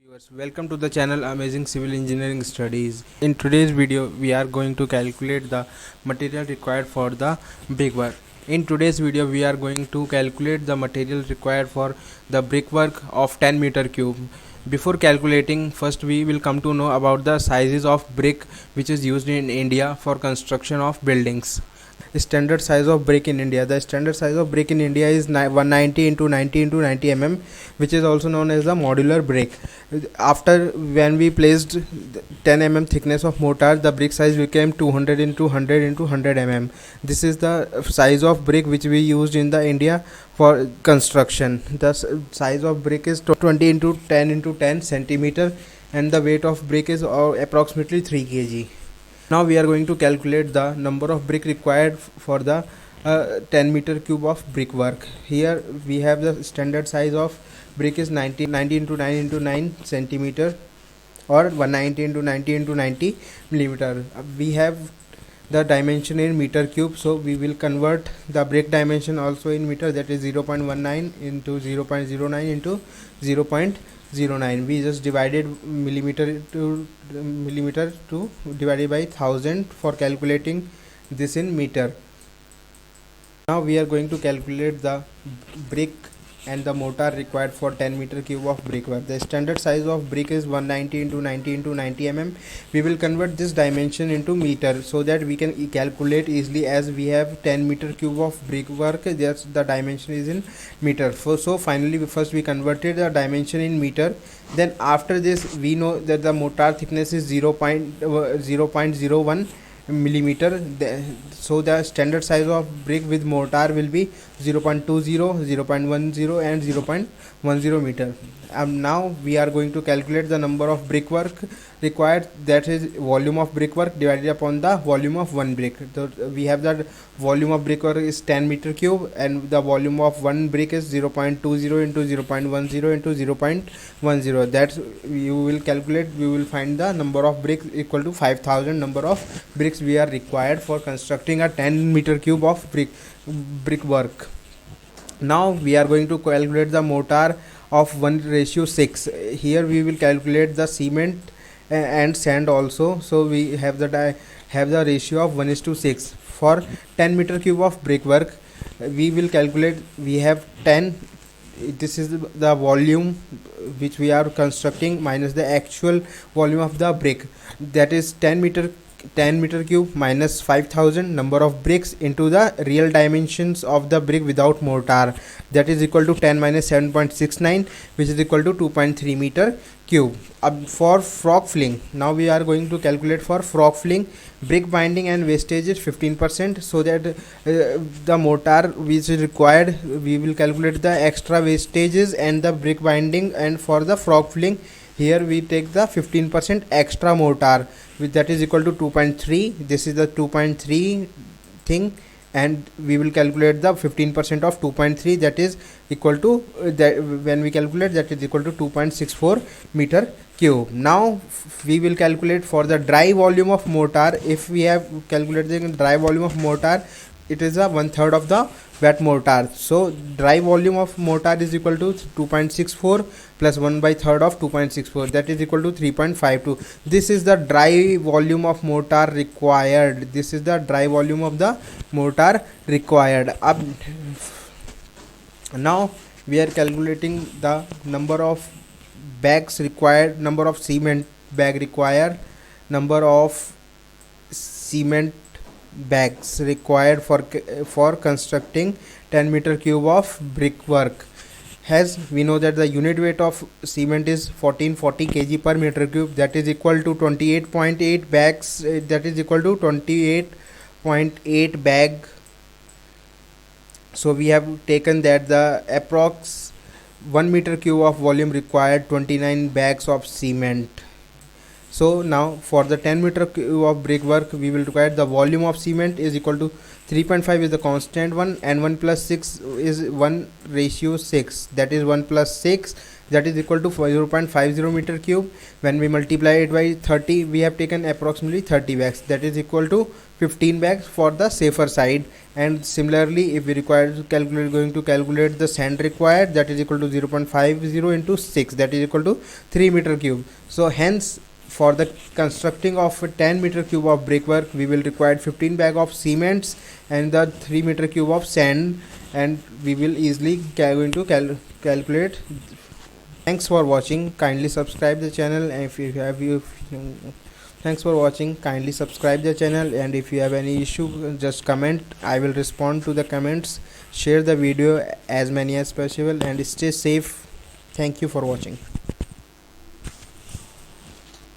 Viewers, welcome to the channel Amazing Civil Engineering Studies. In today's video, we are going to calculate the material required for the brickwork. In today's video, we are going to calculate the material required for the brickwork of 10 meter cube. Before calculating, first we will come to know about the sizes of brick which is used in India for construction of buildings. Standard size of brick in India. The standard size of brick in India is 190 into 90 into 90 mm, which is also known as the modular brick. After when we placed 10 mm thickness of mortar, the brick size became 200 into 100 into 100 mm. This is the size of brick which we used in the India for construction. The size of brick is 20 into 10 into 10 centimeter, and the weight of brick is approximately 3 kg. Now we are going to calculate the number of brick required for the 10 meter cube of brickwork. Here we have the standard size of brick is 90 into 9 into 9 centimeter, or 190 into 90 into 90 millimeter. We have the dimension in meter cube, so we will convert the brick dimension also in meter, that is 0.19 into 0.09 into 0.09. We just divided millimeter to divided by 1000 for calculating this in meter. Now we are going to calculate the brick and the mortar required for 10 meter cube of brickwork. The standard size of brick is 190 into 90 into 90 mm. We will convert this dimension into meter so that we can calculate easily, as we have 10 meter cube of brickwork. That's the dimension is in meter. So finally first we converted the dimension in meter. Then after this we know that the mortar thickness is 0.01 millimeter. So the standard size of brick with mortar will be 0.20, 0.10 and 0.10 meter. Now we are going to calculate the number of brickwork required, that is volume of brickwork divided upon the volume of one brick. So we have that volume of brickwork is 10 meter cube, and the volume of one brick is 0.20 into 0.10 into 0.10. That you will calculate, we will find the number of bricks equal to 5000 number of bricks we are required for constructing a 10 meter cube of brickwork. Now we are going to calculate the mortar of 1:6. Here we will calculate the cement and sand also. So we have the ratio of 1:6 for 10 meter cube of brickwork. We will calculate, we have 10. This is the volume which we are constructing minus the actual volume of the brick, that is 10 meter cube minus 5000 number of bricks into the real dimensions of the brick without mortar, that is equal to 10 minus 7.69, which is equal to 2.3 meter cube. For frog filling, now we are going to calculate for frog filling. Brick binding and wastage is 15%, so that the mortar which is required, we will calculate the extra wastages and the brick binding. And for the frog filling, here we take the 15% extra mortar, with that is equal to 2.3. This is the 2.3 thing, and we will calculate the 15% of 2.3, that is equal to that when we calculate, that is equal to 2.64 meter cube. Now we will calculate for the dry volume of mortar. If we have calculated the dry volume of mortar, it is a 1/3 of the wet mortar. So dry volume of mortar is equal to 2.64 plus 1/3 of 2.64, that is equal to 3.52. This is the dry volume of mortar required. This is the dry volume of the mortar required. Now we are calculating the number of bags required, number of cement bag required, number of cement bags required for constructing 10 meter cube of brickwork. As we know that the unit weight of cement is 1440 kg per meter cube, that is equal to 28.8 bags, that is equal to 28.8 bag. So we have taken that the approx 1 meter cube of volume required 29 bags of cement. So now for the 10 meter cube of brickwork, we will require the volume of cement is equal to 3.5 is the constant one, and 1 plus 6 is 1:6, that is 1 plus 6 that is equal to 0.50 meter cube. When we multiply it by 30, we have taken approximately 30 bags, that is equal to 15 bags for the safer side. And similarly, if we require to calculate, going to calculate the sand required, that is equal to 0.50 into 6, that is equal to 3 meter cube. So hence, for the constructing of a 10 meter cube of brickwork, we will require 15 bag of cements and the 3 meter cube of sand, and we will easily going to calculate. Thanks for watching. Kindly subscribe the channel, and if you have thanks for watching. Kindly subscribe the channel, and if you have any issue, just comment. I will respond to the comments. Share the video as many as possible, and stay safe. Thank you for watching.